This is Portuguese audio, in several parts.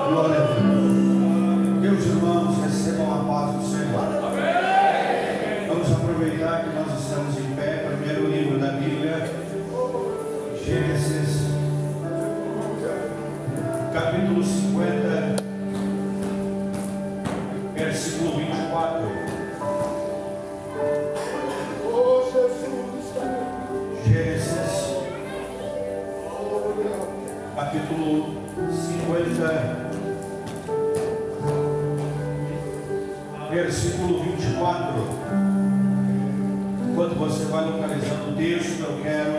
Glória a Deus. Meus irmãos, recebam a paz do Senhor. Vamos aproveitar que nós estamos em pé. Primeiro livro da Bíblia, Gênesis, capítulo 50, versículo 24. Gênesis, capítulo 50, versículo 24. Enquanto você vai localizando o texto, eu quero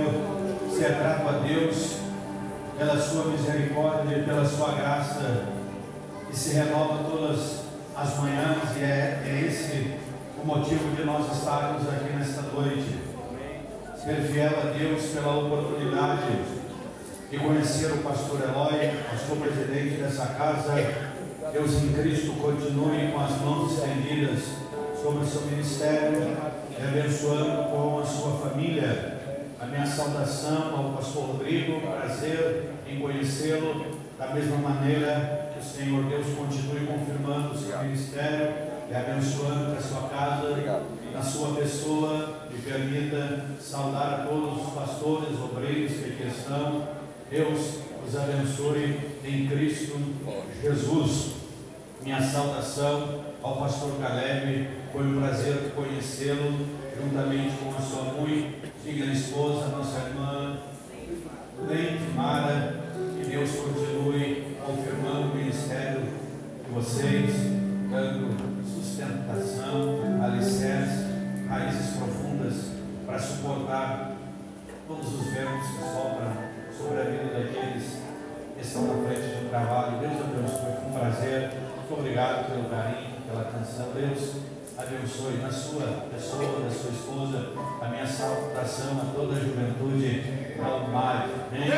ser grato a Deus pela sua misericórdia e pela sua graça, que se renova todas as manhãs, e é esse o motivo de nós estarmos aqui nesta noite. Ser fiel a Deus pela oportunidade de conhecer o pastor Eloy, pastor presidente dessa casa. Deus em Cristo continue com as mãos estendidas sobre o seu ministério, abençoando com a sua família. A minha saudação ao pastor Rodrigo, prazer em conhecê-lo, da mesma maneira que o Senhor Deus continue confirmando o seu ministério e abençoando a sua casa, na sua pessoa. Me permita saudar a todos os pastores, obreiros que aqui estão. Deus os abençoe em Cristo Jesus. Minha saudação ao pastor Caleb, foi um prazer conhecê-lo, juntamente com a sua muito digna esposa, nossa irmã Leite Mara. Que Deus continue confirmando o ministério de vocês, dando sustentação, alicerce, raízes profundas para suportar todos os ventos que sopram sobre a vida daqueles que estão na frente do trabalho. Deus abençoe, foi um prazer. Muito obrigado pelo carinho, pela atenção. Deus abençoe na sua pessoa, na sua esposa. A minha saudação a toda a juventude do Mário. Amém? Deus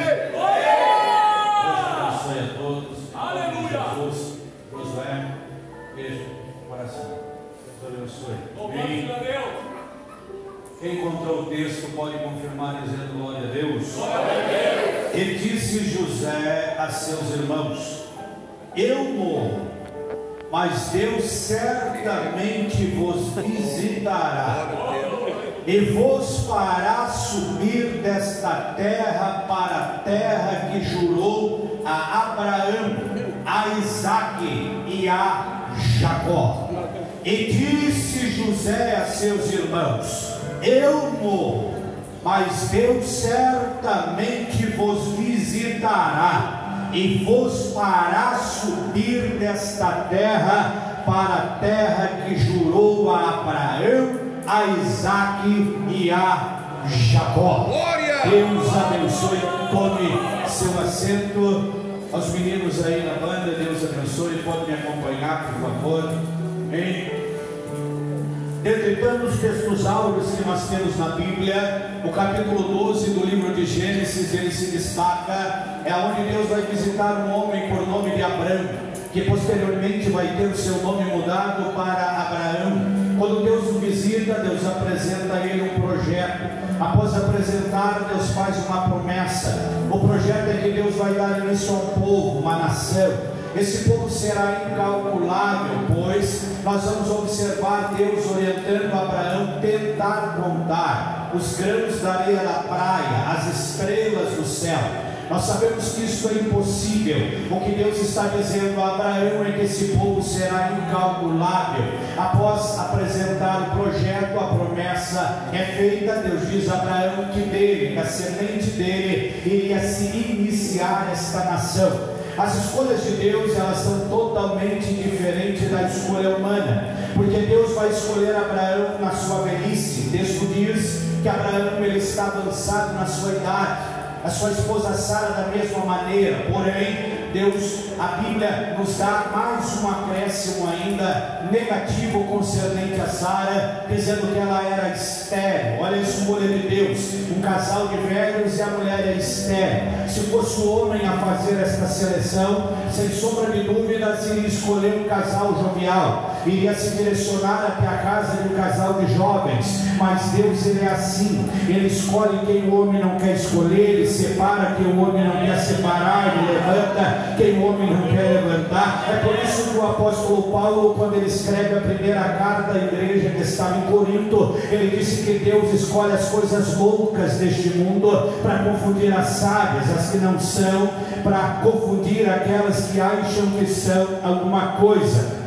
abençoe a todos. Aleluia! Jesus, Josué, beijo no coração. Deus abençoe. Amém. Quem encontrou o texto pode confirmar dizendo glória a Deus. Glória a Deus. E disse José a seus irmãos: eu morro, mas Deus certamente vos visitará e vos fará subir desta terra para a terra que jurou a Abraão, a Isaque e a Jacó. E disse José a seus irmãos: eu morro, mas Deus certamente vos visitará e vos fará subir desta terra para a terra que jurou a Abraão, a Isaque e a Jacó. Glória! Deus abençoe. Tome seu assento. Aos meninos aí na banda, Deus abençoe. Pode me acompanhar, por favor. Amém. Dentre tantos textos áureos que nós temos na Bíblia, o capítulo 12 do livro de Gênesis, ele se destaca, é onde Deus vai visitar um homem por nome de Abrão, que posteriormente vai ter o seu nome mudado para Abraão. Quando Deus o visita, Deus apresenta a ele um projeto. Após apresentar, Deus faz uma promessa. O projeto é que Deus vai dar início a um povo, uma nação. Esse povo será incalculável, pois nós vamos observar Deus orientando Abraão a tentar contar os grãos da areia da praia, as estrelas do céu. Nós sabemos que isso é impossível. O que Deus está dizendo a Abraão é que esse povo será incalculável. Após apresentar o projeto, a promessa é feita. Deus diz a Abraão que dele, da semente dele, iria se iniciar esta nação. As escolhas de Deus, elas são totalmente diferentes da escolha humana, porque Deus vai escolher Abraão na sua velhice. O texto diz que Abraão ele está avançado na sua idade, a sua esposa Sara da mesma maneira. Porém, Deus, a Bíblia nos dá mais um acréscimo ainda negativo concernente a Sara, dizendo que ela era estéril. Olha a escolha de Deus, um casal de velhos e a mulher é estéril. Se fosse o homem a fazer esta seleção, sem sombra de dúvidas, iria escolher um casal jovial, iria se direcionar até a casa de um casal de jovens. Mas Deus, ele é assim, ele escolhe quem o homem não quer escolher, ele separa quem o homem não quer separar, ele levanta quem o homem não quer levantar. É por isso que o apóstolo Paulo, quando ele escreve a primeira carta à igreja que estava em Corinto, ele disse que Deus escolhe as coisas loucas deste mundo para confundir as sábias, as que não são, para confundir aquelas que acham que são alguma coisa.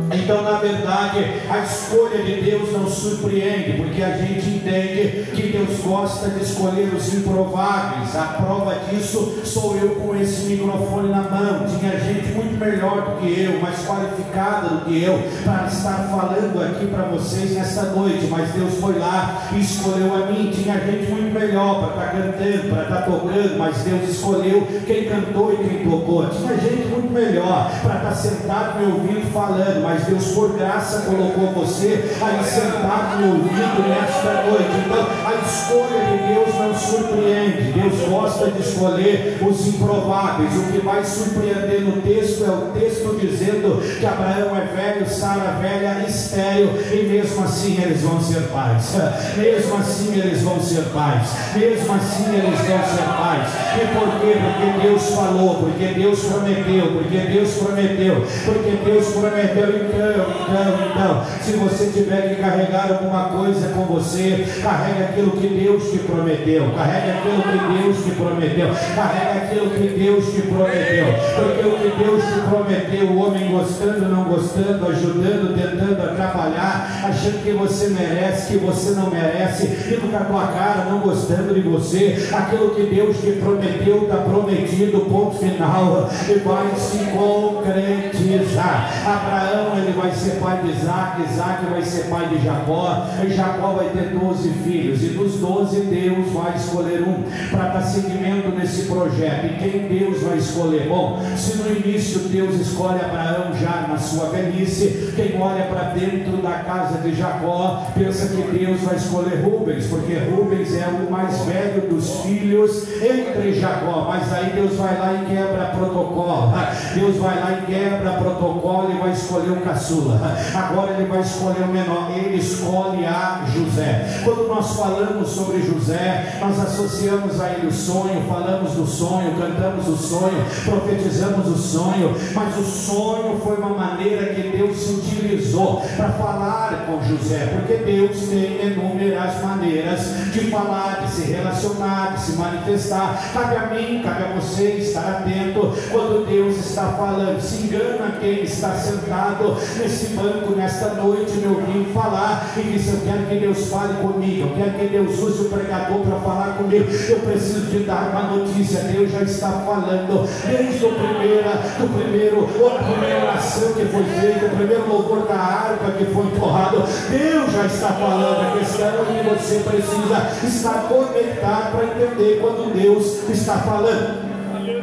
Então, na verdade, a escolha de Deus não surpreende, porque a gente entende que Deus gosta de escolher os improváveis. A prova disso sou eu com esse microfone na mão. Tinha gente muito melhor do que eu, mais qualificada do que eu, para estar falando aqui para vocês nesta noite, mas Deus foi lá e escolheu a mim. Tinha gente muito melhor para estar cantando, para estar tocando, mas Deus escolheu quem cantou e quem tocou. Tinha gente muito melhor para estar sentado me ouvindo falando, mas Deus, por graça, colocou você aí sentado me ouvindo nesta noite. Então, a escolha de Deus não surpreende. Deus gosta de escolher os improváveis. O que vai surpreender no texto é o texto dizendo que Abraão é velho, Sara velha, estéril, e mesmo assim eles vão ser pais. Mesmo assim eles vão ser pais. Mesmo assim eles vão ser pais. E por quê? Porque Deus falou, porque Deus prometeu, porque Deus prometeu, porque Deus prometeu. Então, se você tiver que carregar alguma coisa com você, carregue aquilo que Deus te prometeu, carregue aquilo que Deus te prometeu, carregue aquilo que Deus te prometeu, porque o que Deus te prometeu, o homem gostando, não gostando, ajudando, tentando atrapalhar, achando que você merece, que você não merece, indo com a tua cara, não gostando de você, aquilo que Deus te prometeu, está prometido, ponto final, e vai se concretizar. Abraão, ele vai ser pai de Isaac, Isaac vai ser pai de Jacó, e Jacó vai ter 12 filhos, e dos 12 Deus vai escolher um para dar seguimento nesse projeto. E quem Deus vai escolher? Bom, se no início Deus escolhe Abraão já na sua velhice, quem olha para dentro da casa de Jacó pensa que Deus vai escolher Rubens, porque Rubens é o mais velho dos filhos entre Jacó. Mas aí Deus vai lá e quebra protocolo, Deus vai lá e quebra protocolo e vai escolher o caçula. Agora ele vai escolher o menor, ele escolhe a José. Quando nós falamos sobre José, nós associamos a ele o sonho, falamos do sonho, cantamos o sonho, profetizamos o sonho, mas o sonho foi uma maneira que Deus se utilizou para falar com José, porque Deus tem inúmeras maneiras de falar, de se relacionar, de se manifestar. Cabe a mim, cabe a você estar atento quando Deus está falando. Se engana quem está sentado nesse banco nesta noite me ouvindo falar e diz: eu quero que Deus fale comigo, eu quero que Deus use o pregador para falar comigo, eu preciso te dar uma notícia. Deus já está falando desde a primeira oração que foi feita, o primeiro louvor da harpa que foi entoado. Deus já está falando. A questão é que você precisa estar conectado para entender quando Deus está falando.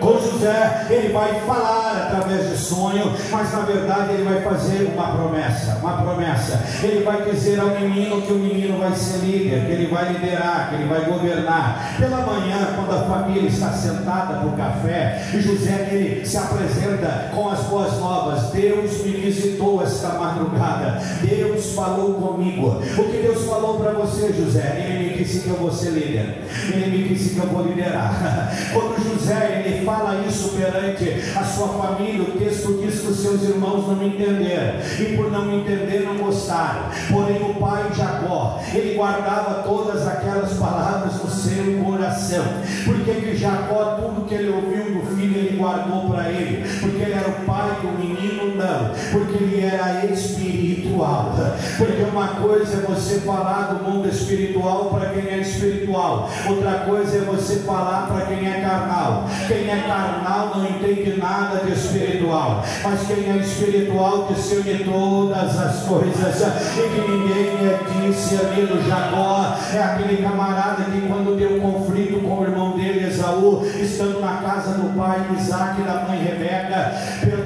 Com José, ele vai falar através de sonho, mas na verdade ele vai fazer uma promessa. Ele vai dizer ao menino que o menino vai ser líder, que ele vai liderar, que ele vai governar. Pela manhã, quando a família está sentada para o café, José, ele se apresenta com as boas novas: Deus me visitou esta madrugada, Deus falou comigo. O que Deus falou para você, José? Ele me disse que eu vou ser líder, ele me disse que eu vou liderar. Quando José, ele fala isso perante a sua família, o texto diz que os seus irmãos não entenderam, e por não entender não gostaram. Porém o pai Jacó, ele guardava todas aquelas palavras no seu coração. Porque que Jacó, tudo que ele ouviu do filho, ele guardou para ele? Porque ele era o pai do menino? Não, porque ele era espiritual. Porque uma coisa é você falar do mundo espiritual para quem é espiritual, outra coisa é você falar para quem é carnal. espiritual. Quem é carnal não entende nada de espiritual, mas quem é espiritual discerne todas as coisas, e que ninguém é discernido. Jacó é aquele camarada que, quando deu um conflito com o irmão dele Esaú, estando na casa do pai Isaac e da mãe Rebeca,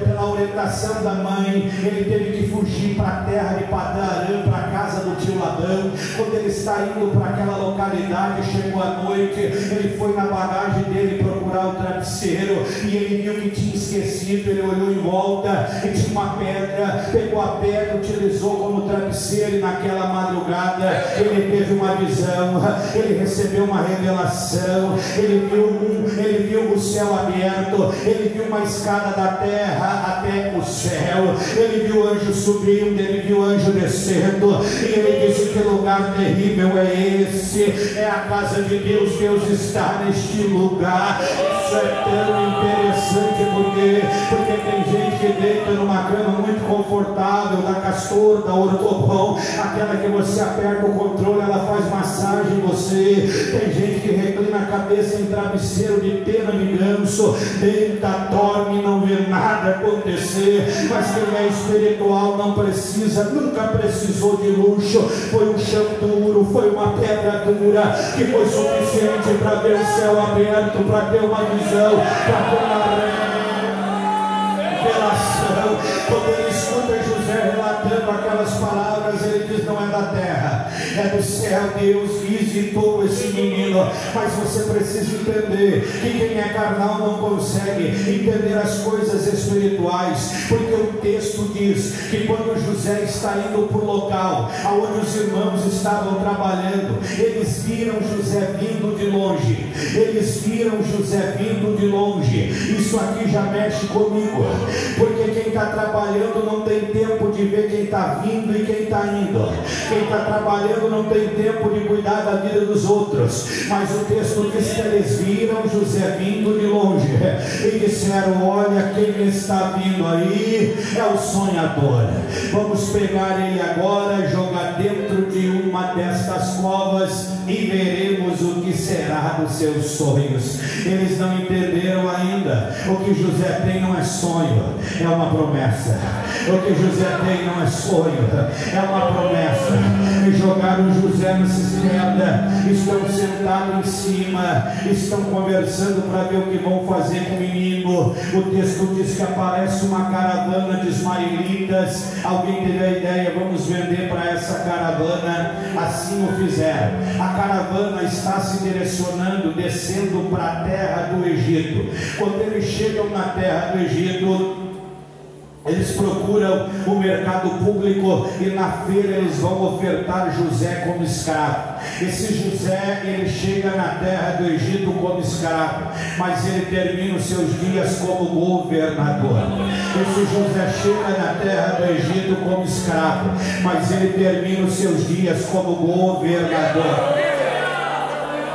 pela orientação da mãe, ele teve que fugir para a terra de Padã Arã, para a casa do tio Labão. Quando ele está indo para aquela localidade, chegou a noite, ele foi na bagagem dele procurar o travesseiro, e ele viu que tinha esquecido. Ele olhou em volta e tinha uma pedra, pegou a pedra, utilizou como travesseiro, e naquela madrugada ele teve uma visão, ele recebeu uma revelação, ele viu o céu aberto, ele viu uma escada da terra até o céu, ele viu o anjo subindo, ele viu o anjo descendo, e ele disse: que lugar terrível é esse? É a casa de Deus, Deus está neste lugar. Isso é tão interessante, porque tem gente que deita numa cama muito confortável, da Castor, da Ortobon, aquela que você aperta o controle, ela faz massagem em você. Tem gente que reclina a cabeça em travesseiro de pena de ganso, deita, dorme, não vê nada acontecer. Mas quem é espiritual não precisa, nunca precisou de luxo. Foi um chão duro, foi uma pedra dura, que foi suficiente para ver o céu aberto, para ter uma visão, para ter uma revelação. Quando ele escuta José relatando aquelas palavras, ele diz: não é da terra, é do céu. Deus visitou esse menino. Mas você precisa entender que quem é carnal não consegue entender as coisas espirituais, porque o texto diz que quando José está indo para o local onde os irmãos estavam trabalhando, eles viram José vindo de longe. Eles viram José vindo de longe. Isso aqui já mexe comigo, porque quem está trabalhando não tem tempo de ver quem está vindo e quem está indo. Quem está trabalhando não tem tempo de cuidar da vida dos outros. Mas o texto diz que eles viram José vindo de longe e disseram: olha, quem está vindo aí é o sonhador. Vamos pegar ele agora, jogar dentro de uma destas covas e veremos o que será dos seus sonhos. Eles não entenderam ainda. O que José tem não é sonho, é uma promessa. O que José tem não é sonho, é uma promessa. E jogaram José na cisterna, estão sentados em cima, estão conversando para ver o que vão fazer com o menino. O texto diz que aparece uma caravana de ismaelitas. Alguém teve a ideia: vamos vender para essa caravana. Assim o fizeram. A caravana está se direcionando, descendo para a terra do Egito. Quando eles chegam na terra do Egito, eles procuram o mercado público e na feira eles vão ofertar José como escravo. Esse José, ele chega na terra do Egito como escravo, mas ele termina os seus dias como governador. Esse José chega na terra do Egito como escravo, mas ele termina os seus dias como governador.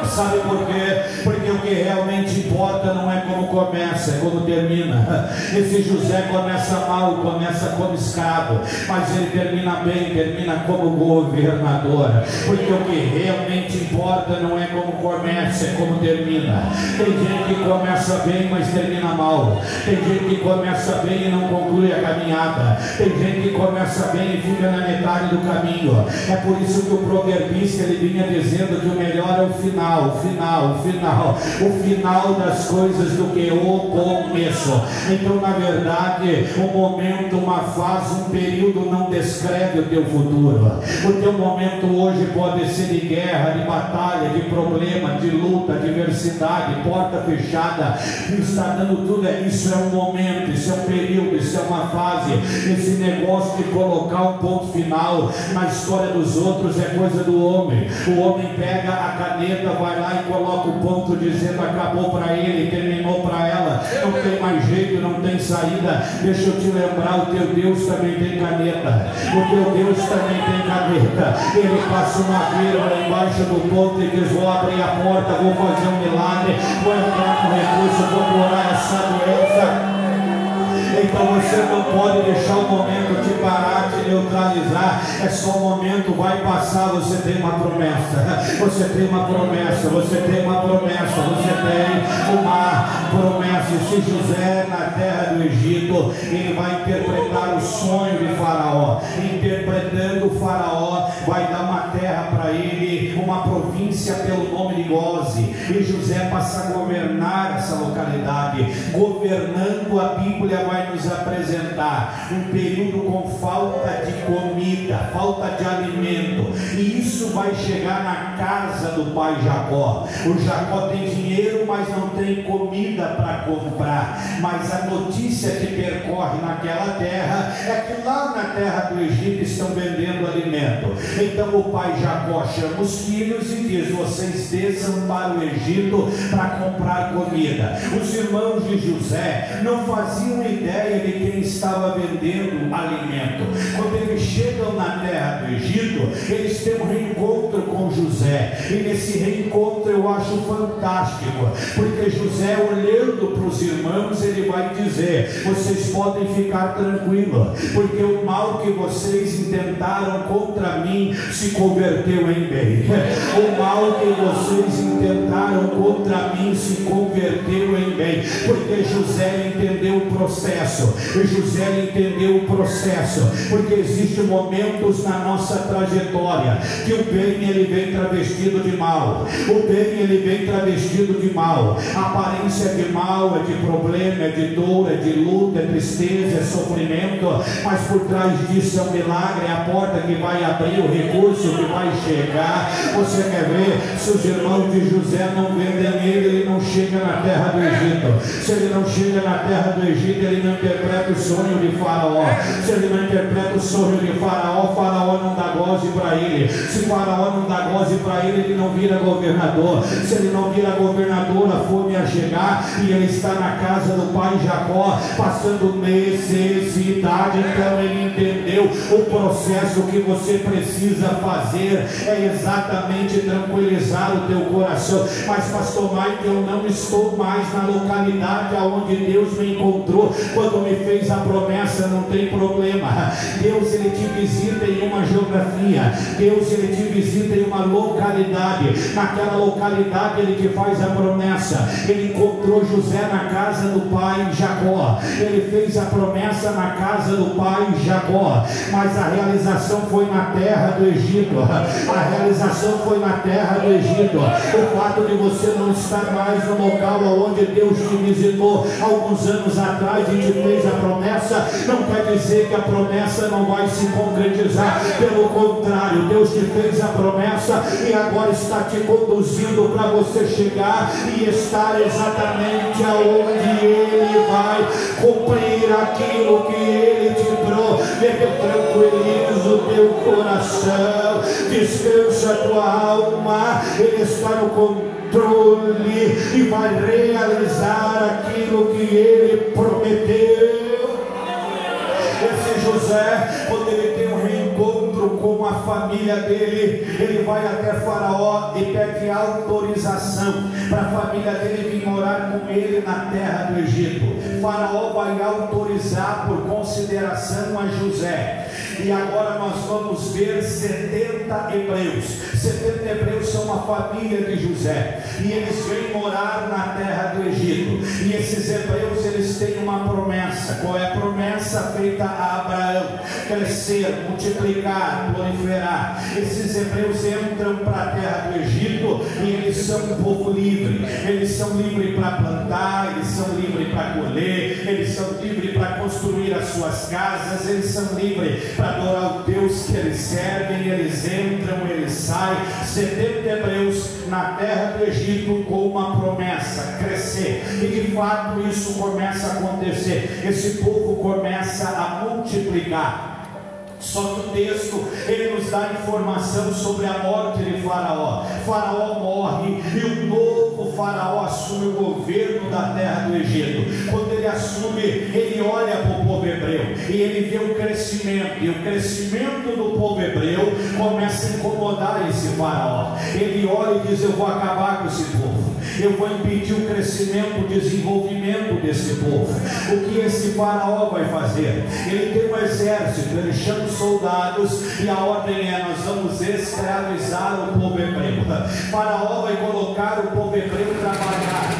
Sabe por quê? Porque o que realmente importa não é como começa, é como termina. Esse José começa mal, começa como escravo, mas ele termina bem, termina como governador. Porque o que realmente importa não é como começa, é como termina. Tem gente que começa bem, mas termina mal. Tem gente que começa bem e não conclui a caminhada. Tem gente que começa bem e fica na metade do caminho. É por isso que o proverbista, ele vinha dizendo que o melhor é o final. O final das coisas do que o começo. Então, na verdade, um momento, uma fase, um período não descreve o teu futuro. O teu momento hoje pode ser de guerra, de batalha, de problema, de luta, diversidade, porta fechada, está dando tudo. Isso é um momento, isso é um período, isso é uma fase. Esse negócio de colocar um ponto final na história dos outros é coisa do homem. O homem pega a caneta, vai lá e coloca o ponto dizendo acabou para ele, terminou para ela, não tem mais jeito, não tem saída. Deixa eu te lembrar, o teu Deus também tem caneta, o teu Deus também tem caneta. Ele passa uma vírgula embaixo do ponto e diz: vou abrir a porta, vou fazer um milagre, vou entrar com recurso, vou curar essa doença. Então você não pode deixar o momento te parar, te neutralizar. É só um momento, vai passar. Você tem uma promessa, você tem uma promessa, você tem uma promessa, você tem uma promessa. Esse José na terra do Egito, ele vai interpretar o sonho de Faraó. Interpretando, o Faraó vai dar uma terra para ele, uma província pelo nome de Goze, e José passa a governar essa localidade. Governando, a Bíblia vai nos apresentar um período com falta de comida, falta de alimento, e isso vai chegar na casa do pai Jacó. O Jacó tem dinheiro, mas não tem comida para comprar. Mas a notícia que percorre naquela terra é que lá na terra do Egito estão vendendo alimento. Então o pai Jacó chama os filhos e diz: vocês desçam para o Egito para comprar comida. Os irmãos de José não faziam ideia de quem estava vendendo alimento. Quando eles chegam na terra do Egito, eles têm um reencontro com José, e nesse reencontro eu acho fantástico, porque José, olhando para os irmãos, ele vai dizer: vocês podem ficar tranquilos, porque o mal que vocês intentaram contra mim se converteu em bem. O mal que vocês intentaram contra mim se converteu em bem, porque José entendeu o processo. José entendeu o processo, porque existem momentos na nossa trajetória que o bem ele vem travestido de mal. O bem ele vem travestido de mal. A aparência é de mal, é de problema, é de dor, é de luta, é tristeza, é sofrimento, mas por trás disso é um milagre, é a porta que vai abrir, o recurso que vai chegar. Você quer ver? Se os irmãos de José não vendem ele não chega na terra do Egito. Se ele não chega na terra do Egito, ele não interpreta o sonho de Faraó. Se ele não interpreta o sonho de Faraó, Faraó não dá goze para ele. Se Faraó não dá goze para ele, ele não vira governador. Se ele não vira governador, a fome ia chegar, e ele está na casa do pai Jacó, passando necessidade. Então ele entendeu o processo que você precisa fazer é exatamente tranquilizar o teu coração. Mas pastor Mike, eu não estou mais na localidade aonde Deus me encontrou quando me fez a promessa. Não tem problema. Deus ele te visita em uma geografia, Deus ele te visita em uma localidade. Naquela localidade ele te faz a promessa. Ele encontrou José na casa do pai Jacó, ele fez a promessa na casa do pai Jacó, mas a realização foi na terra do Egito. A realização foi na terra do Egito. O fato de você não estar mais no local onde Deus te visitou alguns anos atrás e te fez a promessa, não quer dizer que a promessa não vai se concretizar. Pelo contrário, Deus te fez a promessa e agora está te conduzindo para você chegar e estar exatamente aonde Ele vai cumprir aquilo que Ele te prometeu. Tranquiliza o teu coração, descansa a tua alma, Ele está no controle e vai realizar aquilo que Ele prometeu. Esse José, quando ele tem um reencontro com a família dele, ele vai até Faraó e pede autorização para a família dele vir morar com ele na terra do Egito. Faraó vai autorizar por consideração a José. E agora nós vamos ver 70 hebreus. 70 hebreus são uma família de José, e eles vêm morar na terra do Egito. E esses hebreus, eles têm uma promessa. Qual é a promessa feita a Abraão? Crescer, multiplicar, proliferar. Esses hebreus entram para a terra do Egito e eles são um povo livre. Eles são livres para plantar, eles são livres para colher, eles são livres para construir as suas casas, eles são livres para adorar o Deus que eles servem. Eles entram, eles saem. 70 hebreus na terra do Egito com uma promessa: crescer. E de fato isso começa a acontecer. Esse povo começa a multiplicar. Só que o texto, ele nos dá informação sobre a morte de Faraó. Faraó morre e um novo Faraó assume o governo da terra do Egito. Quando ele assume, ele olha para o povo hebreu e ele vê o crescimento. E o crescimento do povo hebreu começa a incomodar esse Faraó. Ele olha e diz: eu vou acabar com esse povo, eu vou impedir o crescimento, o desenvolvimento desse povo. O que esse Faraó vai fazer? Ele tem um exército, ele chama os soldados e a ordem é: nós vamos escravizar o povo hebreu. Faraó vai colocar o povo hebreu trabalhar.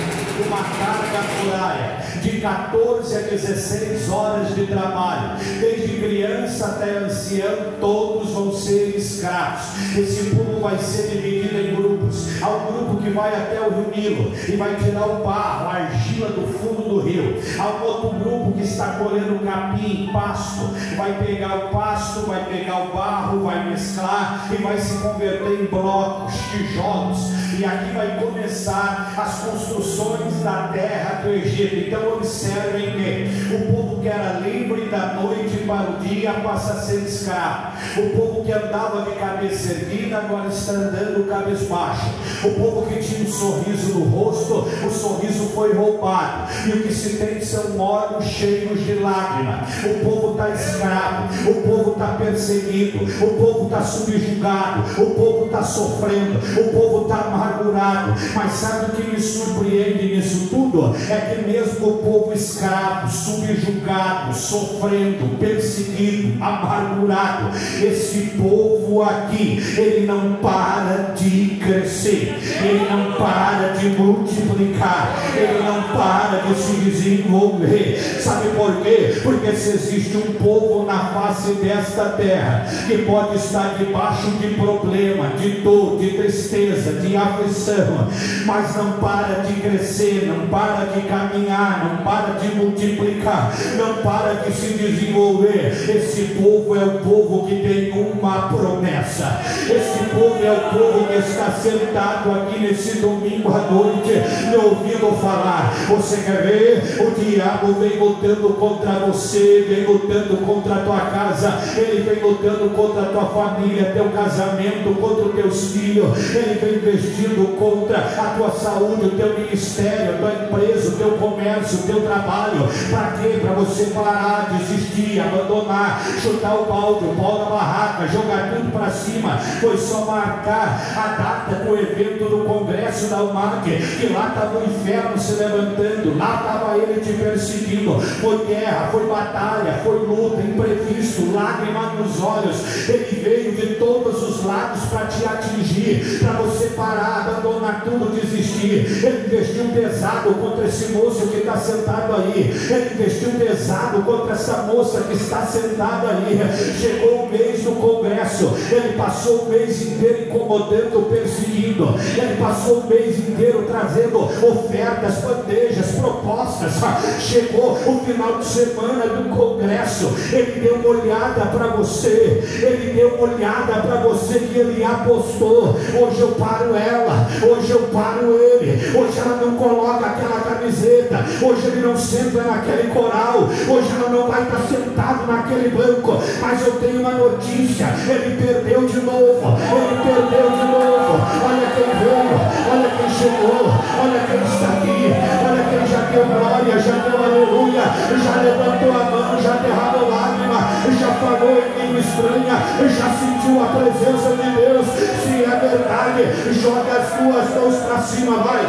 uma carga horária de 14 a 16 horas de trabalho, desde criança até ancião, todos vão ser escravos. Esse povo vai ser dividido em grupos. Há um grupo que vai até o rio Nilo e vai tirar o barro, a argila do fundo do rio. Há um outro grupo que está colhendo capim, pasto, vai pegar o pasto, vai pegar o barro, vai mesclar e vai se converter em blocos, tijolos, e aqui vai começar as construções da terra do Egito. Então observem que o povo que era livre da noite para o dia passa a ser escravo. O povo que andava de cabeça erguida agora está andando cabisbaixo. O povo que tinha um sorriso no rosto, o sorriso foi roubado, e o que se tem são olhos cheios de lágrimas. O povo está escravo, o povo está perseguido, o povo está subjugado, o povo está sofrendo, o povo está amargurado. Mas sabe o que me surpreende nisso tudo? É que mesmo o povo escravo, subjugado, sofrendo, perseguido, amargurado, esse povo aqui, ele não para de crescer, ele não para de multiplicar, ele não para de se desenvolver. Sabe por quê? Porque se existe um povo na face desta terra que pode estar debaixo de problema, de dor, de tristeza, de aflição, mas não para de crescer, não para de caminhar, não para de multiplicar, não para de se desenvolver, esse povo é o povo que tem uma promessa. Esse povo é o povo que está sentado aqui nesse domingo à noite, me ouvindo falar. Você quer ver? O diabo vem lutando contra você, vem lutando contra a tua casa, ele vem lutando contra a tua família, teu casamento, contra os teus filhos, ele vem investindo contra a tua saúde, o teu ministério, a tua empresa, o teu comércio, o teu trabalho. Para quê? Para você parar, desistir, abandonar, chutar o balde, o pau da barraca, jogar tudo para cima. Foi só marcar a data do evento do congresso da UMAC, que lá estava o inferno se levantando, lá estava ele te perseguindo. Foi guerra, foi batalha, foi luta, imprevisto, lágrimas nos olhos. Ele veio de todos os lados para te atingir, para você parar, abandonar tudo, desistir. Ele investiu pesado contra esse moço que está sentado aí, ele investiu pesado contra essa moça que está sentada aí. Chegou o mês do congresso, ele passou o mês inteiro incomodando, perseguindo, ele passou o mês inteiro trazendo ofertas, bandejas, propostas. Chegou o final de semana do congresso, ele deu uma olhada para você, ele deu uma olhada para você que ele apostou. Hoje eu paro ela, hoje eu paro ele, hoje ela não coloca aquela camiseta, hoje ele não senta naquele coral, hoje ela não vai estar sentado naquele banco. Mas eu tenho uma notícia, ele perdeu de novo, ele perdeu de novo. Olha quem veio, olha quem chegou, olha quem está aqui, olha quem já deu glória, já deu aleluia, já levantou a mão, já derramou lágrima, já falou em língua estranha, já sentiu a presença de Deus. Se é verdade, joga as tuas mãos para cima, vai.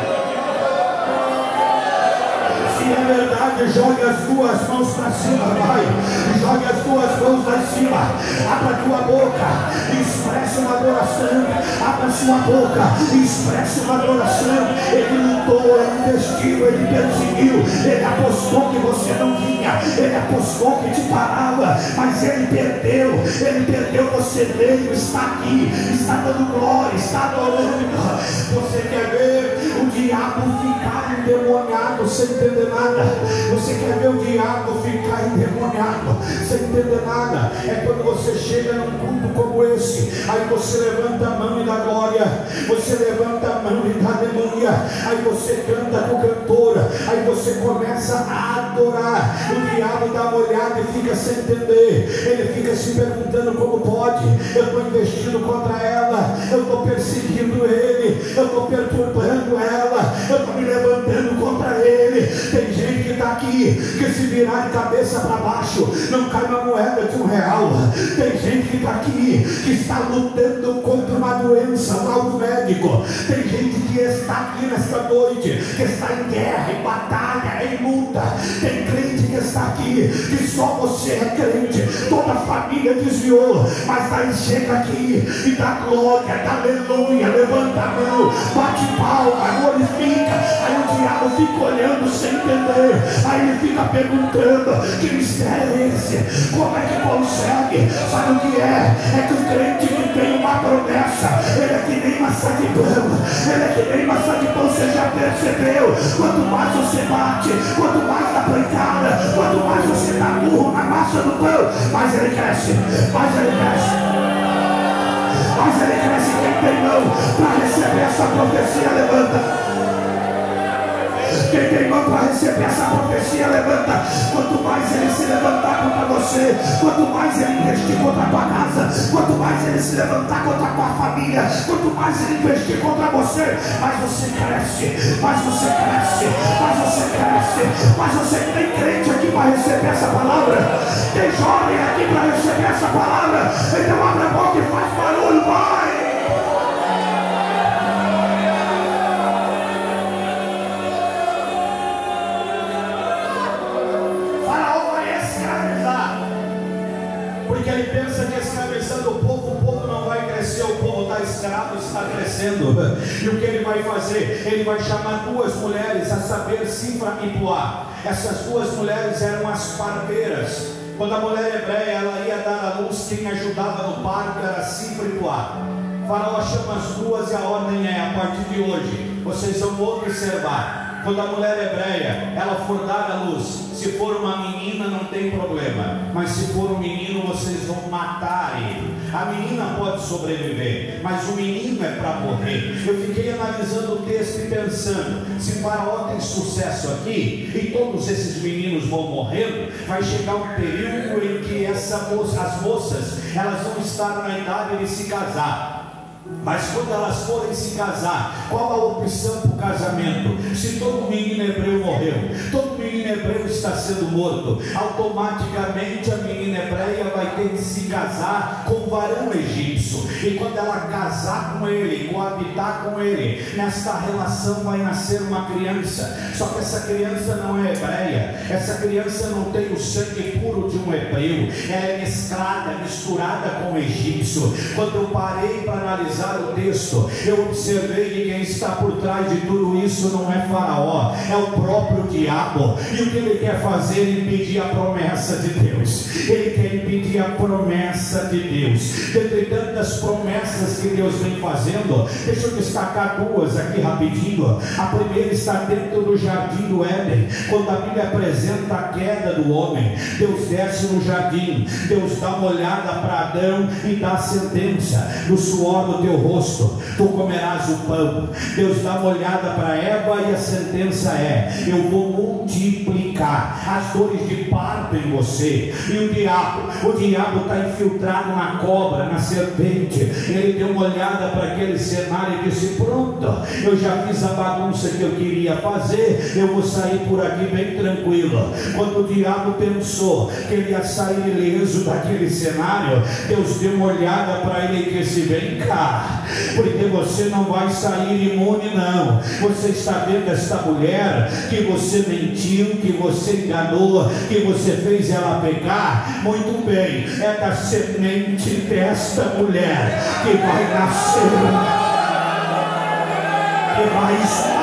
Se é verdade, jogue as duas mãos para cima, vai. Jogue as duas mãos lá em cima. Abra tua boca, expressa uma adoração. Abra sua boca, expressa uma adoração. Ele lutou, ele investiu, ele perseguiu, ele apostou que você não vinha, ele apostou que te parava, mas ele perdeu, você veio, está aqui, está dando glória, está adorando. Você quer ver o diabo ficar endemoniado sem entender nada? Você quer ver o diabo ficar endemoniado sem entender nada? É quando você chega num culto como esse, aí você levanta a mão e dá glória, você levanta a mão e dá aleluia, aí você canta com cantora, aí você começa a adorar. O diabo dá uma olhada e fica sem entender, ele fica se perguntando como pode. Eu estou investindo contra ela, eu estou perseguindo ele, eu estou perturbando ela, eu estou me levantando contra ele. Tem gente que está aqui, que se virar de cabeça para baixo, não cai uma moeda de R$1. Tem gente que está aqui, que está lutando contra uma doença, um laudo médico. Tem gente que está aqui nesta noite, que está em guerra, em batalha, em luta. Tem crente que está está aqui, que só você é crente, toda a família desviou, mas daí chega aqui e dá glória, dá aleluia, levanta a mão, bate palma, glorifica. Aí o diabo fica olhando sem entender, aí ele fica perguntando: que mistério é esse? Como é que consegue? Sabe o que é? É que o crente que tem uma promessa, ele é que nem maçã de pão, ele é que nem maçã de pão. Você já percebeu? Quanto mais você bate, quanto mais dá pancada, quanto mais você dá burro na massa do pão, mais ele cresce, mais ele cresce, mais ele cresce. Quem tem mão para receber essa profecia, levanta. Quem tem mão para receber essa profecia, levanta. Quanto mais ele se levantar contra você, quanto mais ele investir contra a tua casa, quanto mais ele se levantar contra a tua família, quanto mais ele investir contra você, mais você cresce, mais você cresce, mais você cresce. Mas você tem crente aqui para receber essa palavra, tem jovem aqui para receber essa palavra. Então abre a boca e faz barulho, vai. Ele pensa que escravizando o povo não vai crescer, o povo está escravo, está crescendo. E o que ele vai fazer? Ele vai chamar duas mulheres, a saber, Sífra e Puá. Essas duas mulheres eram as parteiras. Quando a mulher hebreia ela ia dar à luz, quem ajudava no parto era Sífra e Puá. Faraó chama as duas e a ordem é: a partir de hoje vocês vão observar. Quando a mulher hebreia ela for dar à luz, se for uma menina não tem problema, mas se for um menino vocês vão matar ele. A menina pode sobreviver, mas o menino é para morrer. Eu fiquei analisando o texto e pensando: se Faraó tem sucesso aqui e todos esses meninos vão morrendo, vai chegar um período em que as moças elas vão estar na idade de se casar. Mas quando elas forem se casar, qual a opção para o casamento? Se todo menino hebreu morreu, todo menino hebreu está sendo morto, automaticamente a menina hebreia vai ter que se casar com o varão egípcio. E quando ela casar com ele, coabitar com ele, nesta relação vai nascer uma criança. Só que essa criança não é hebreia, essa criança não tem o sangue puro de um hebreu, ela é mesclada, misturada com o egípcio. Quando eu parei para analisar o texto, eu observei que quem está por trás de tudo isso não é Faraó, é o próprio diabo. E o que ele quer fazer? Impedir a promessa de Deus. Ele quer impedir a promessa de Deus. Dentre tantas promessas que Deus vem fazendo, deixa eu destacar duas aqui rapidinho. A primeira está dentro do jardim do Éden, quando a Bíblia apresenta a queda do homem. Deus desce no jardim, Deus dá uma olhada para Adão e dá a sentença: no suor do teu rosto tu comerás o pão. Deus dá uma olhada para Eva e a sentença é: eu vou multiplicar as dores de parto em você. E o diabo está infiltrado na cobra, na serpente. Ele deu uma olhada para aquele cenário e disse: pronto, eu já fiz a bagunça que eu queria fazer, eu vou sair por aqui bem tranquilo. Quando o diabo pensou que ele ia sair ileso daquele cenário, Deus deu uma olhada para ele e disse: vem cá, porque você não vai sair imune não. Você está vendo esta mulher que você mentiu, que você enganou, que você fez ela pecar? Muito bem, é da semente desta mulher que vai nascer, que vai estar.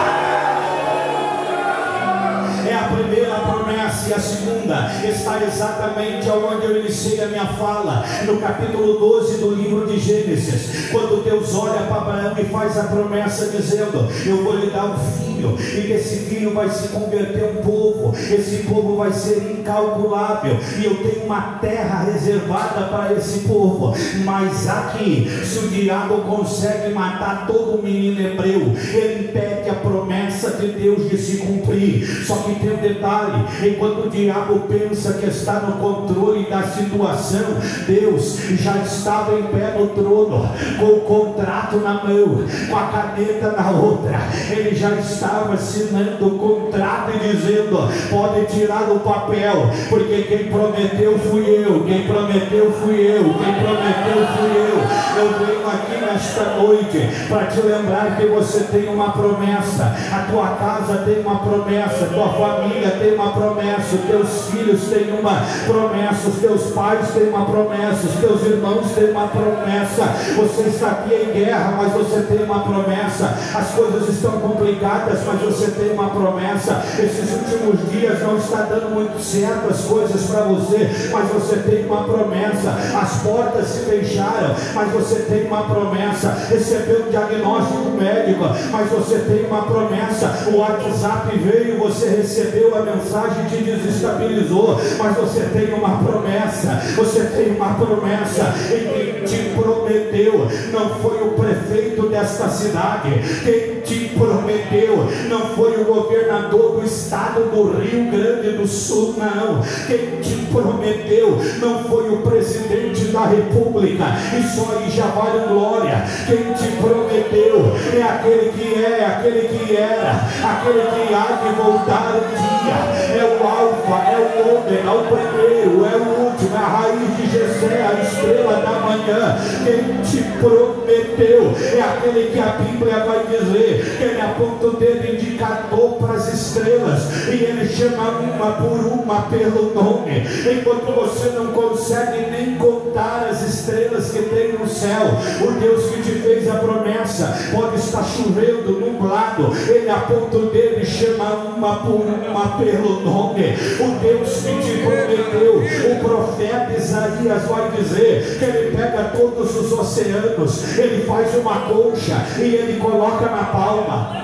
É a primeira promessa. E a segunda está exatamente onde eu iniciei a minha fala, no capítulo 12 do livro de Gênesis, quando Deus olha para Abraão e faz a promessa dizendo: eu vou lhe dar um filho, e desse filho vai se converter um povo, esse povo vai ser incalculável, e eu tenho uma terra reservada para esse povo. Mas aqui, se o diabo consegue matar todo menino hebreu, ele impede a promessa de Deus de se cumprir. Só que tem um detalhe: enquanto o diabo pensa que está no controle da situação, Deus já estava em pé no trono, com o contrato na mão, com a caneta na outra. Ele já estava assinando o contrato e dizendo: pode tirar do papel, porque quem prometeu fui eu, quem prometeu fui eu, quem prometeu fui eu. Eu venho aqui nesta noite para te lembrar que você tem uma promessa, a tua casa tem uma promessa, a tua família tem uma promessa, os teus filhos têm uma promessa, os teus pais têm uma promessa, os teus irmãos têm uma promessa. Você está aqui em guerra, mas você tem uma promessa. As coisas estão complicadas, mas você tem uma promessa. Esses últimos dias não está dando muito certo as coisas para você, mas você tem uma promessa. As portas se fecharam, mas você tem uma promessa. Recebeu um diagnóstico médico, mas você tem uma promessa. O WhatsApp veio, você recebeu a mensagem, te desestabilizou, mas você tem uma promessa. Você tem uma promessa. E quem te prometeu não foi o prefeito desta cidade, quem te prometeu não foi o governador do estado do Rio Grande do Sul, não. Quem te prometeu não foi o presidente da república. Isso aí já vale glória. Quem te prometeu é aquele que é, aquele que era, aquele que há de voltar um dia. É o Alfa, é o Ômega, é o primeiro, é o último, é a raiz de Jessé, a estrela da manhã. Quem te prometeu é aquele que a Bíblia vai dizer que ele aponta o dedo indicador para as estrelas e ele chama uma por uma pelo nome. Enquanto você não consegue nem contar as estrelas que tem no céu, o Deus que te fez a promessa, pode estar chovendo, nublado, ele aponta o dedo e chama uma por uma pelo nome. O Deus que te prometeu, o profeta Isaías vai dizer que ele pega todos os oceanos, ele faz uma concha e ele coloca na palma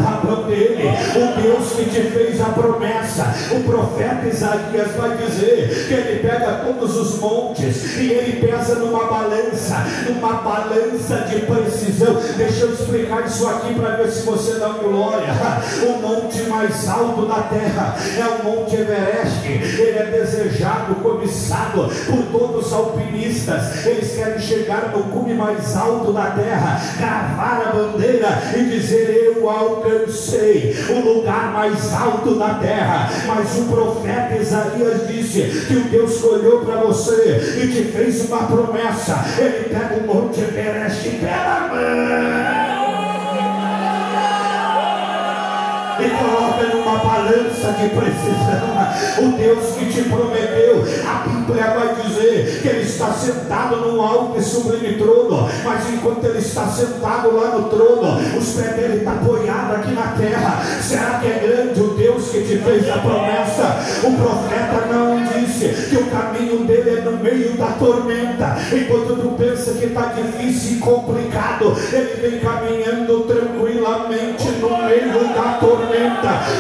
da mão dele. O Deus que te fez a promessa, o profeta Isaías vai dizer que ele pega todos os montes e ele pesa numa balança de precisão. Deixa eu explicar isso aqui para ver se você dá glória. O monte mais alto da terra é o Monte Everest. Ele é desejado, cobiçado por todos os alpinistas. Eles querem chegar no cume mais alto da terra, cravar a bandeira e dizer: eu alcancei o lugar mais alto da terra. Mas o profeta Isaías disse que o Deus que olhou para você e te fez uma promessa, ele pega o Monte Everest pela mão e coloca numa balança de precisão. O Deus que te prometeu, a Bíblia vai dizer que ele está sentado num alto e sublime trono, mas enquanto ele está sentado lá no trono, os pés dele estão apoiados aqui na terra. Será que é grande o Deus que te fez a promessa? O profeta não disse que o caminho dele é no meio da tormenta. Enquanto tu pensa que está difícil e complicado, ele vem caminhando tranquilamente no meio da tormenta.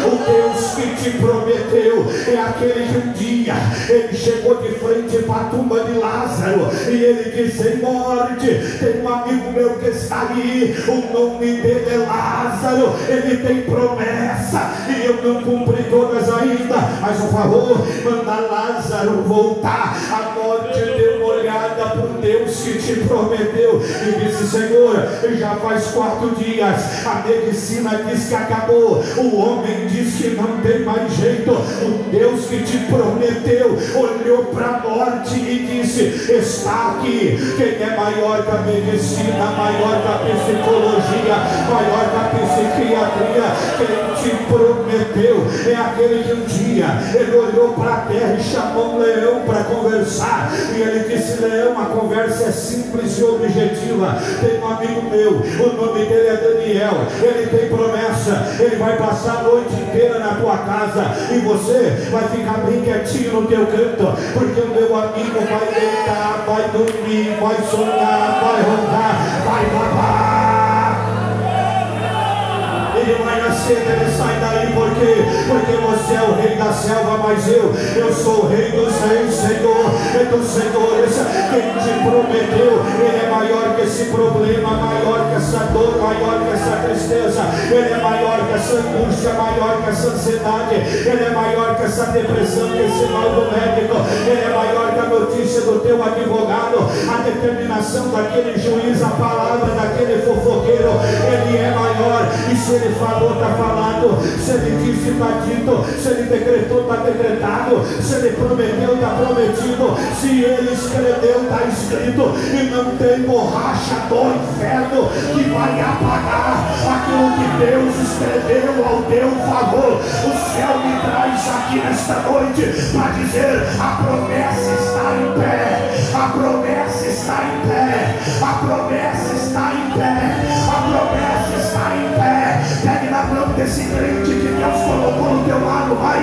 O Deus que te prometeu é aquele que um dia ele chegou de frente para a tumba de Lázaro e ele disse: morte, tem um amigo meu que está aí, o nome dele é Lázaro, ele tem promessa e eu não cumpri todas ainda, mas por favor, manda Lázaro voltar. A morte deu uma olhada para o Deus que te prometeu e disse: Senhor, já faz 4 dias, a medicina diz que acabou, o homem diz que não tem mais jeito. O Deus que te prometeu olhou para a morte e disse: está aqui. Quem é maior que a medicina, maior que a psicologia, maior que a psiquiatria? Quem te prometeu é aquele que um dia ele olhou para a terra e chamou um leão para conversar e ele disse: leão, a conversa é simples e objetiva. Tem um amigo meu, o nome dele é Daniel, ele tem promessa, ele vai passar a noite inteira na tua casa e você vai ficar bem quietinho no teu canto, porque o meu amigo vai deitar, vai dormir, vai sonhar, vai roncar, vai babar. Ele vai nascer, ele sai daí, porque você é o rei da selva, mas eu sou o rei dos reis, Senhor, e dos senhores. Quem te prometeu, ele é maior que esse problema, maior que essa dor, maior que essa tristeza. Ele é maior que essa angústia, maior que essa ansiedade. Ele é maior que essa depressão, que esse mal do médico. Ele é maior que a notícia do teu advogado, a determinação daquele juiz, a palavra daquele fofoqueiro. Ele é maior. E se ele falou, está falado. Se ele disse, está dito. Se ele decretou, está decretado. Se ele prometeu, está prometido. Se ele escreveu, está escrito. E não tem borracha do inferno que vai apagar aquilo que Deus escreveu ao teu favor. O céu me traz aqui nesta noite para dizer: a promessa está em pé, a promessa está em pé, a promessa está em pé, a promessa está em pé. Pegue na mão desse crente que Deus colocou no teu lado, vai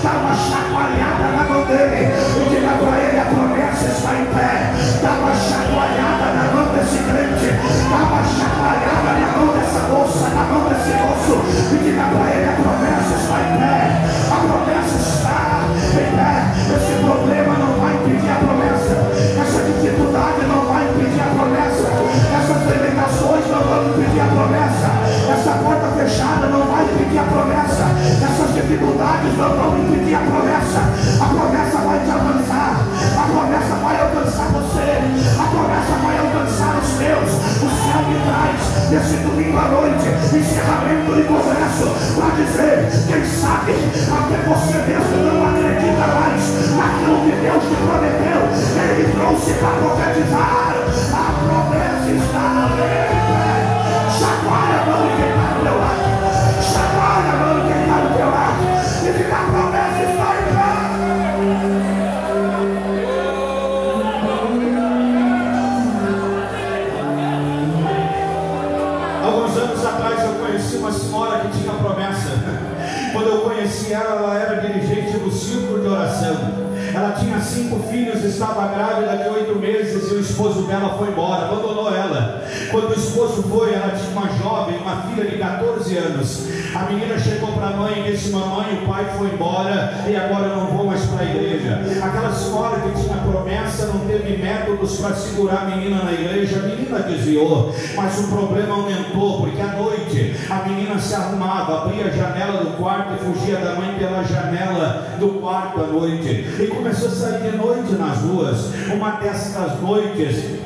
dar uma chacoalhada na mão dele e diga para ele: a promessa está em pé. Dá uma chacoalhada na mão desse crente, dá uma chacoalhada na mão dessa moça, na mão desse moço, e diga para ele: a promessa está em pé, a promessa está em pé. Esse problema não vai impedir a promessa, essa dificuldade não vai impedir a promessa, essas limitações não vão impedir a promessa, essa porta fechada não vai impedir a promessa, essas dificuldades não vão impedir a promessa. A promessa vai te alcançar, a promessa vai alcançar você, a promessa vai alcançar os teus. O céu me traz nesse domingo à noite encerramento de congresso para dizer: quem sabe até você mesmo não acredita mais naquilo que Deus te prometeu. Ele me trouxe para profetizar. A promessa está em pé. Chacoalha a mão de quem está do teu lado, chacoalha a mão de quem está do teu lado e diga: a promessa está em pé. Alguns anos atrás eu conheci uma senhora que tinha promessa. Quando eu conheci ela, ela era dirigente do círculo de oração. Ela tinha 5 filhos, estava grávida de 8 meses e o esposo dela foi embora, abandonou ela. Quando o esposo foi, ela tinha uma jovem, uma filha de 14 anos. A menina chegou para a mãe e disse: mamãe, o pai foi embora e agora eu não vou mais para a igreja. Aquela senhora que tinha promessa não teve métodos para segurar a menina na igreja. A menina desviou, mas o problema aumentou, porque à noite a menina se arrumava, abria a janela do quarto e fugia da mãe pela janela do quarto à noite, e começou a sair de noite nas ruas. Uma dessas noites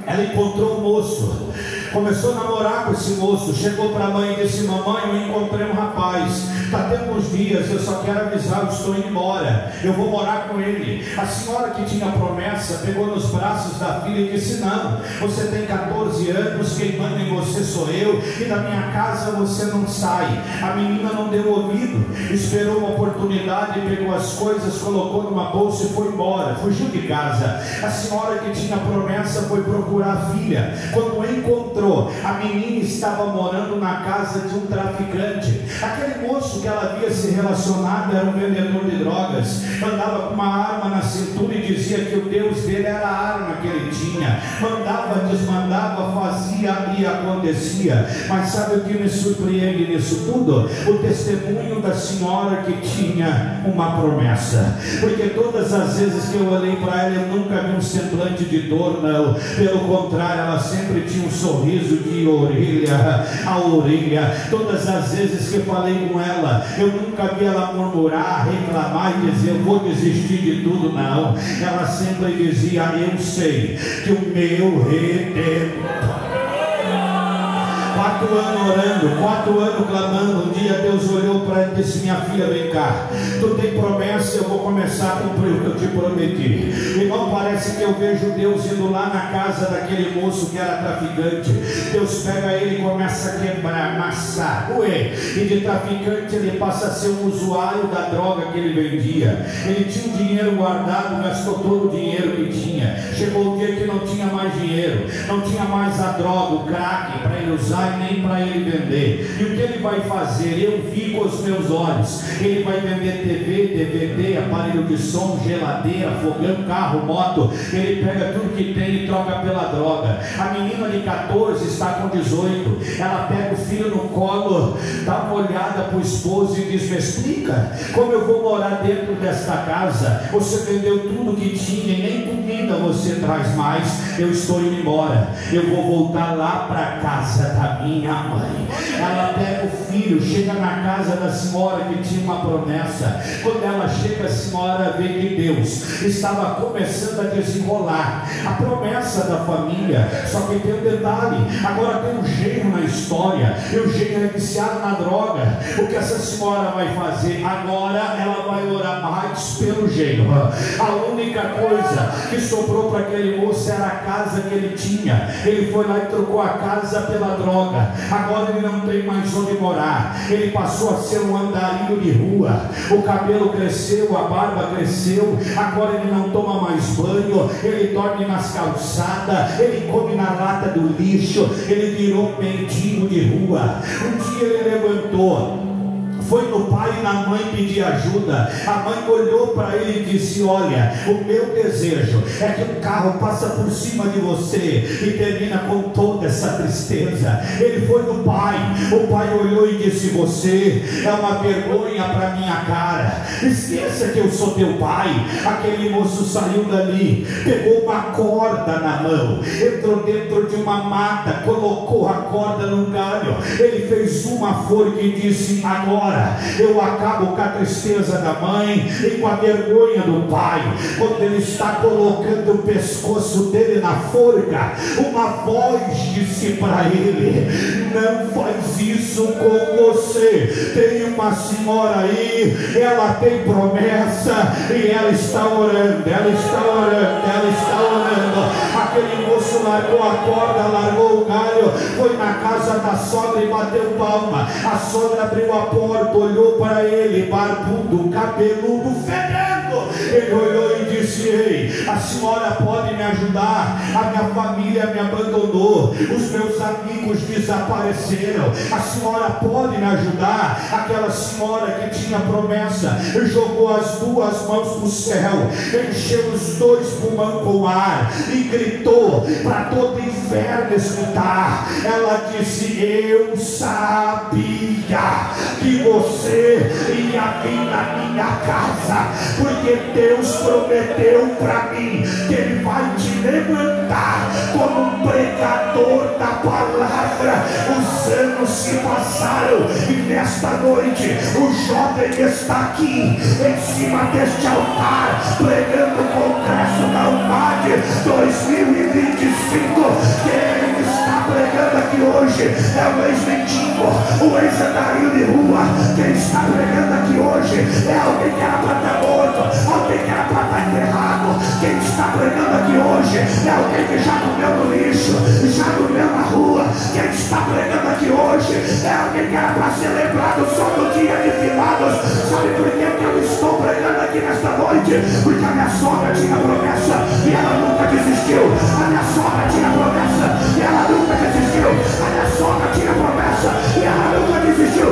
ela encontrou um moço, começou a namorar com esse moço, chegou para a mãe e disse: mamãe, eu encontrei um rapaz, está tendo uns dias, eu só quero avisar, eu estou indo embora, eu vou morar com ele. A senhora que tinha promessa pegou nos braços da filha e disse: não, você tem 14 anos, quem manda em você sou eu, e da minha casa você não sai. A menina não deu ouvido, esperou uma oportunidade, pegou as coisas, colocou numa bolsa e foi embora, fugiu de casa. A senhora que tinha promessa foi procurar a filha. Quando encontrou, a menina estava morando na casa de um traficante. Aquele moço que ela havia se relacionado era um vendedor de drogas, andava com uma arma na cintura e dizia que o Deus dele era a arma que ele tinha, mandava, desmandava, fazia e acontecia. Mas sabe o que me surpreende nisso tudo? O testemunho da senhora que tinha uma promessa, porque todas as vezes que eu olhei para ela, eu nunca vi um semblante de dor, não, pelo contrário, ela sempre tinha um sorriso de orelha a orelha. Todas as vezes que eu falei com ela, eu nunca vi ela murmurar, reclamar e dizer: eu vou desistir de tudo, não. Ela sempre dizia: eu sei que o meu Redentor. 4 anos orando, 4 anos clamando. Um dia Deus olhou para ela e disse: minha filha, vem cá, tu tem promessa, eu vou começar a cumprir o que eu te prometi. Irmão, parece que eu vejo Deus indo lá na casa daquele moço que era traficante. Deus pega ele e começa a quebrar, amassar, e de traficante ele passa a ser um usuário da droga que ele vendia. Ele tinha um dinheiro guardado, gastou todo o dinheiro que tinha. Chegou o dia que não tinha mais dinheiro, não tinha mais a droga, o crack para ele usar. vai nem para ele vender. E o que ele vai fazer? Eu vi com os meus olhos. Ele vai vender TV, DVD, aparelho de som, geladeira, fogão, carro, moto. Ele pega tudo que tem e troca pela droga. A menina de 14 está com 18. Ela pega o filho no colo, dá uma olhada para o esposo e diz: me explica, como eu vou morar dentro desta casa? Você vendeu tudo que tinha e nem comida você traz mais. Eu estou indo embora, eu vou voltar lá para a casa da minha mãe. Ela pega o filho, chega na casa da senhora que tinha uma promessa. Quando ela chega, a senhora vê que Deus estava começando a desenrolar a promessa da família. Só que tem um detalhe: agora tem um genro na história, e o genro é viciado na droga. O que essa senhora vai fazer? Agora ela vai orar mais pelo genro. A única coisa que sobrou para aquele moço era a casa que ele tinha. Ele foi lá e trocou a casa pela droga. Agora ele não tem mais onde morar. Ele passou a ser um andarilho de rua. O cabelo cresceu, a barba cresceu. Agora ele não toma mais banho. Ele dorme nas calçadas. Ele come na lata do lixo. Ele virou um mendigo de rua. Um dia ele levantou, foi no pai e na mãe pedir ajuda. A mãe olhou para ele e disse: olha, o meu desejo é que um carro passa por cima de você e termina com toda essa tristeza. Ele foi no pai, o pai olhou e disse: você é uma vergonha para minha cara, esqueça que eu sou teu pai. Aquele moço saiu dali, pegou uma corda na mão, entrou dentro de uma mata, colocou a corda num galho. Ele fez uma forca e disse: agora eu acabo com a tristeza da mãe e com a vergonha do pai. Quando ele está colocando o pescoço dele na forca, uma voz disse para ele: não faz isso com você. Tem uma senhora aí, ela tem promessa e ela está orando, ela está orando, ela está orando. Aquele moço largou a corda, largou o galho, foi na casa da sogra e bateu palma. A sogra abriu a porta, olhou para ele, barbudo, cabeludo, fedendo. Ele olhou e disse: ei, a senhora pode me ajudar? A minha família me abandonou, os meus amigos desapareceram. A senhora pode me ajudar? Aquela senhora que tinha promessa jogou as duas mãos para o céu, encheu os dois pulmões com ar e gritou para todo o inferno escutar. Ela disse: eu sabia que você ia vir na minha casa, porque Deus prometeu para mim que Ele vai te levantar como um pregador da palavra. Os anos se passaram e nesta noite o jovem está aqui em cima deste altar pregando o Congresso da UMAD 2025. Quem está pregando aqui hoje é o ex-mendigo, o ex-andarilho de rua. Quem está pregando aqui hoje é alguém que era para estar morto, alguém que era para estar enterrado. Quem está pregando aqui hoje é alguém que já comeu no lixo, já dormiu na rua. Quem está pregando aqui hoje é alguém que era para ser lembrado só no dia de finados. Sabe por que eu estou pregando aqui nesta noite? Porque a minha sogra tinha promessa e ela nunca desistiu. A minha sogra tinha promessa e ela nunca desistiu. A minha sogra tinha promessa e ela nunca desistiu.